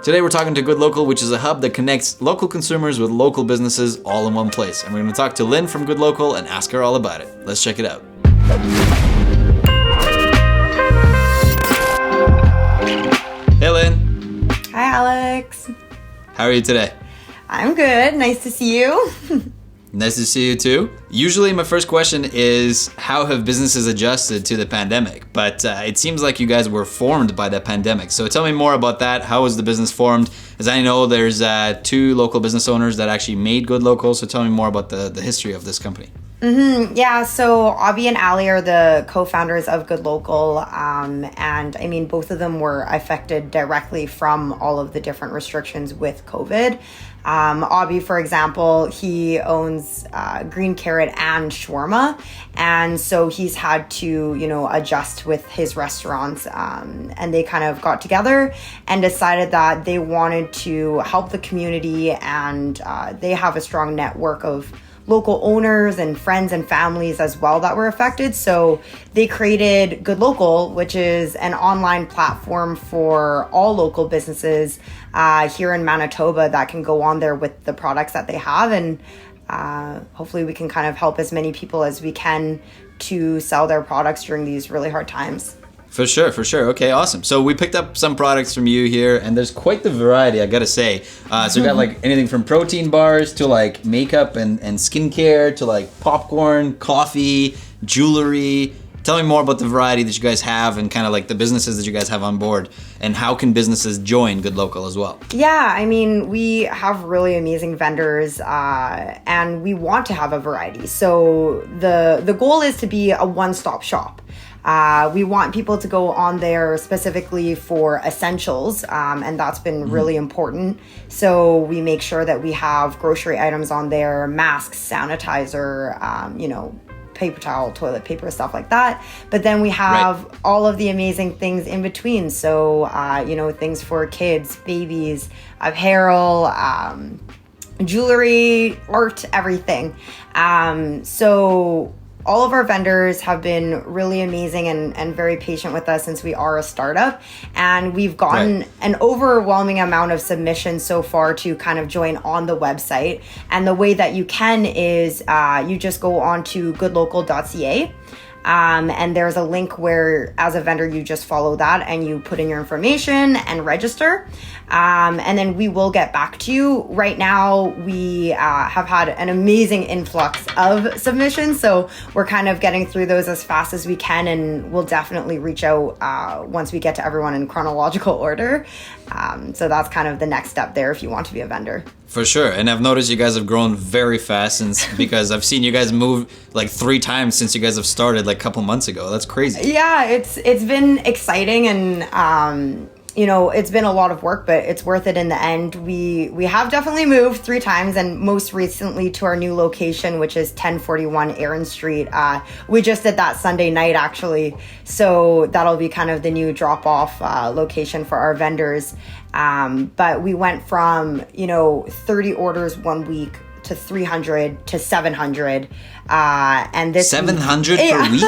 Today we're talking to Good Local, which is a hub that connects local consumers with local businesses all in one place. And we're going to talk to Lynn from Good Local and ask her all about it. Let's check it out. Hey Lynn. Hi Alex. How are you today? I'm good. Nice to see you. Nice to see you too. Usually my first question is, how have businesses adjusted to the pandemic? But it seems like you guys were formed by the pandemic. So tell me more about that. How was the business formed? As I know, there's two local business owners that actually made Good Local. So tell me more about the history of this company. Yeah, so Avi and Ali are the co-founders of Good Local. And I mean, both of them were affected directly from all of the different restrictions with COVID. Avi, for example, he owns Green Carrot and Shawarma. And so he's had to, adjust with his restaurants. And they kind of got together and decided that they wanted to help the community. And they have a strong network of local owners and friends and families as well that were affected. So they created Good Local, which is an online platform for all local businesses here in Manitoba that can go on there with the products that they have. And hopefully we can kind of help as many people as we can to sell their products during these really hard times. For sure. Okay, awesome. So we picked up some products from you here, and there's quite the variety, I gotta say. So we got like anything from protein bars to like makeup and skincare to like popcorn, coffee, jewelry. Tell me more about the variety that you guys have and kind of like the businesses that you guys have on board, and how can businesses join Good Local as well? Yeah, I mean, we have really amazing vendors and we want to have a variety. So the goal is to be a one-stop shop. We want people to go on there specifically for essentials, and that's been really important. So we make sure that we have grocery items on there, masks, sanitizer, paper towel, toilet paper, stuff like that. But then we have all of the amazing things in between. So, things for kids, babies, apparel, jewelry, art, everything. So all of our vendors have been really amazing and very patient with us since we are a startup. And we've gotten an overwhelming amount of submissions so far to kind of join on the website. And the way that you can is you just go on to goodlocal.ca. And there's a link where, as a vendor, you just follow that and you put in your information and register. And then we will get back to you. Right now, we have had an amazing influx of submissions. So we're kind of getting through those as fast as we can. And we'll definitely reach out once we get to everyone in chronological order. So that's kind of the next step there if you want to be a vendor. For sure. And I've noticed you guys have grown very fast because I've seen you guys move like 3 times since you guys have started like a couple months ago. That's crazy. Yeah, it's been exciting and it's been a lot of work, but it's worth it in the end. We have definitely moved 3 times, and most recently to our new location, which is 1041 Erin Street. We just did that Sunday night, actually. So that'll be kind of the new drop-off location for our vendors. But we went from, 30 orders 1 week to 300 to 700. And this 700 per week?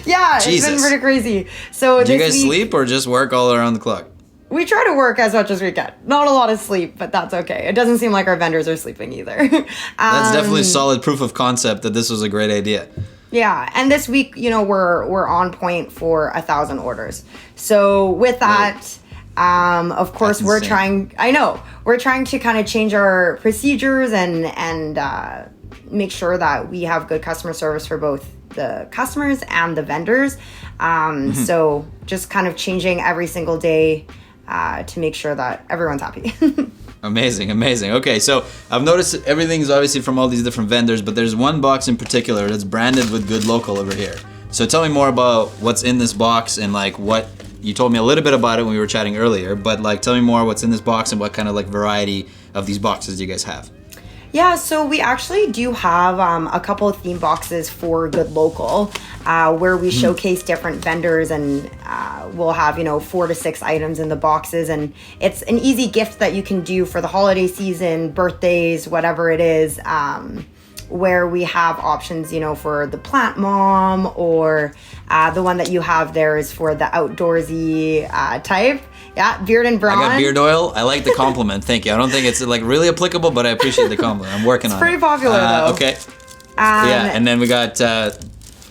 Yeah, Jesus. It's been pretty crazy. So do you guys sleep or just work all around the clock? We try to work as much as we can. Not a lot of sleep, but that's okay. It doesn't seem like our vendors are sleeping either. That's definitely solid proof of concept that this was a great idea. Yeah, and this week, we're on point for 1,000 orders. So with that, of course, we're trying to kind of change our procedures and make sure that we have good customer service for both the customers and the vendors. So just kind of changing every single day to make sure that everyone's happy. Amazing. Okay, so I've noticed everything's obviously from all these different vendors, but there's one box in particular that's branded with Good Local over here. So tell me more about what's in this box and like what you told me a little bit about it when we were chatting earlier, but like tell me more what's in this box and what kind of like variety of these boxes you guys have. Yeah, so we actually do have a couple of theme boxes for Good Local where we showcase different vendors, and we'll have, 4 to 6 items in the boxes. And it's an easy gift that you can do for the holiday season, birthdays, whatever it is, where we have options, for the plant mom, or the one that you have there is for the outdoorsy type. Yeah, beard and brawn. I got beard oil. I like the compliment. Thank you. I don't think it's like really applicable, but I appreciate the compliment. I'm working on it. It's pretty popular though. Okay. Yeah, and then we got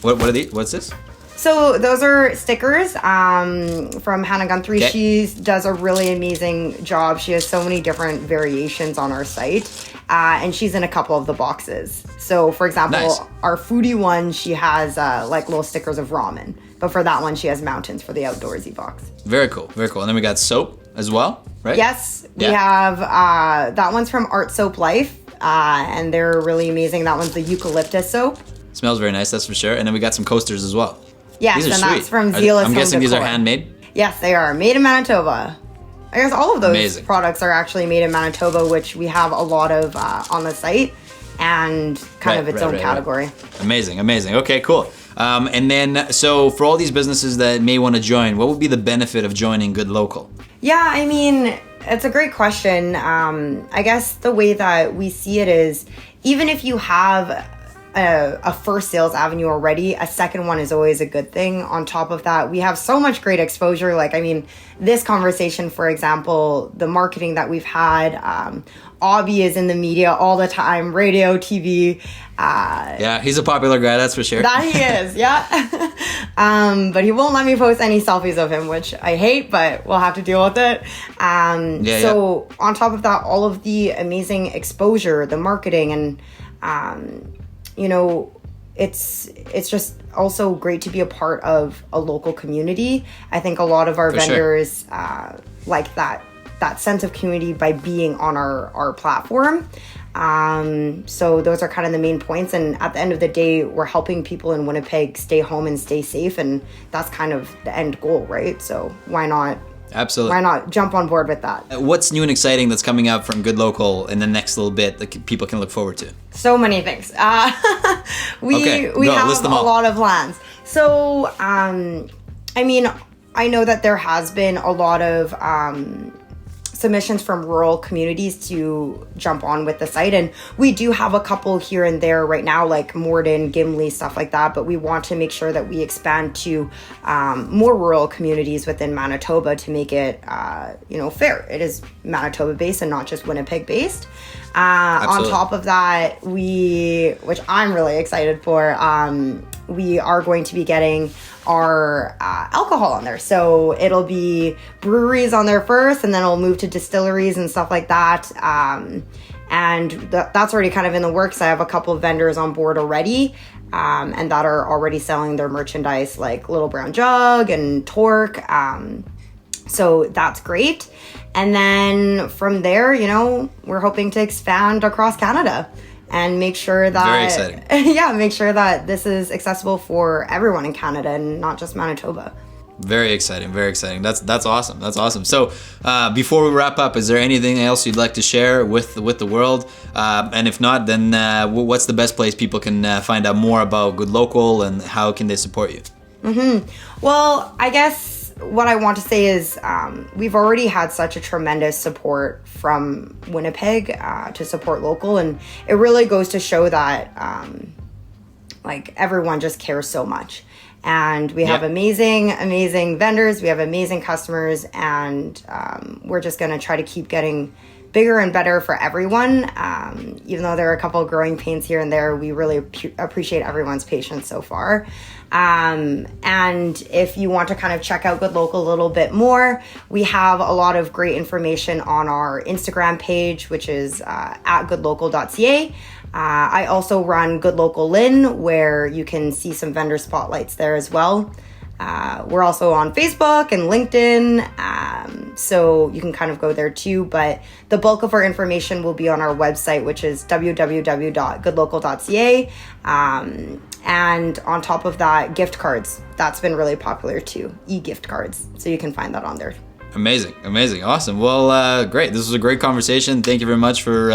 what are these? What's this? So those are stickers from Hannah Guthrie. Okay. She does a really amazing job. She has so many different variations on our site, and she's in a couple of the boxes. So for example, Nice. our foodie one, she has like little stickers of ramen. But for that one, she has mountains for the outdoorsy box. Very cool. Very cool. And then we got soap as well, right? Yes, we Yeah. have, that one's from Art Soap Life, and they're really amazing. That one's the eucalyptus soap. Smells very nice, that's for sure. And then we got some coasters as well. Yes, These are and sweet. that's from Are- Zealous I'm Home guessing these are Decor. handmade. Yes, they are. Made in Manitoba. I guess all of those Amazing. products are actually made in Manitoba, which we have a lot of on the site, and kind of its own category. Amazing, amazing. Okay, cool. And then, so for all these businesses that may want to join, what would be the benefit of joining Good Local? Yeah, I mean, it's a great question. I guess the way that we see it is, even if you have a first sales avenue already, a second one is always a good thing. On top of that, we have so much great exposure. Like, I mean, this conversation, for example, the marketing that we've had, Obby is in the media all the time, radio, TV. Yeah, he's a popular guy, that's for sure. That he is, yeah. But he won't let me post any selfies of him, which I hate, but we'll have to deal with it. So on top of that, all of the amazing exposure, the marketing, and you know, it's just also great to be a part of a local community. I think a lot of our vendors like that sense of community by being on our platform. So those are kind of the main points. And at the end of the day, we're helping people in Winnipeg stay home and stay safe. And that's kind of the end goal, right? So why not? Absolutely. Why not jump on board with that? What's new and exciting that's coming up from Good Local in the next little bit that people can look forward to? So many things. We have list them a all. lot of plans. So, I mean, I know that there has been a lot of submissions from rural communities to jump on with the site, and we do have a couple here and there right now, like Morden, Gimli, stuff like that, but we want to make sure that we expand to more rural communities within Manitoba to make it fair. It is Manitoba based and not just Winnipeg based. On top of that, which I'm really excited for, we are going to be getting our alcohol on there. So it'll be breweries on there first, and then it'll move to distilleries and stuff like that. And that's already kind of in the works. I have a couple of vendors on board already, and that are already selling their merchandise, like Little Brown Jug and Torque. So that's great. And then from there, we're hoping to expand across Canada and make sure that, very exciting. make sure that this is accessible for everyone in Canada and not just Manitoba. Very exciting, very exciting. That's awesome. That's awesome. So before we wrap up, is there anything else you'd like to share with the world? And if not, then what's the best place people can find out more about Good Local, and how can they support you? Well, I guess what I want to say is we've already had such a tremendous support from Winnipeg to support local, and it really goes to show that everyone just cares so much. And we have amazing vendors, we have amazing customers, and we're just going to try to keep getting bigger and better for everyone. Even though there are a couple of growing pains here and there, we really appreciate everyone's patience so far. And if you want to kind of check out Good Local a little bit more, we have a lot of great information on our Instagram page, which is at goodlocal.ca. I also run Good Local Lynn, where you can see some vendor spotlights there as well. We're also on Facebook and LinkedIn, so you can kind of go there too. But the bulk of our information will be on our website, which is www.goodlocal.ca. And on top of that, gift cards. That's been really popular too, e-gift cards. So you can find that on there. Amazing, awesome. Well, great. This was a great conversation. Thank you very much for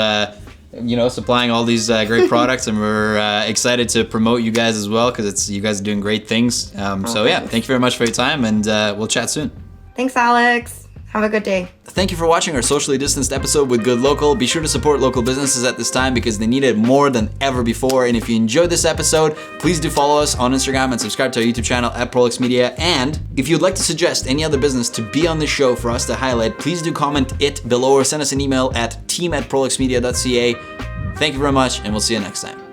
supplying all these great products, and we're excited to promote you guys as well, because you guys are doing great things. Thank you very much for your time, and we'll chat soon. Thanks, Alex. Have a good day. Thank you for watching our socially distanced episode with Good Local. Be sure to support local businesses at this time because they need it more than ever before. And if you enjoyed this episode, please do follow us on Instagram and subscribe to our YouTube channel at Prolix Media. And if you'd like to suggest any other business to be on the show for us to highlight, please do comment it below or send us an email at team@prolixmedia.ca. Thank you very much, and we'll see you next time.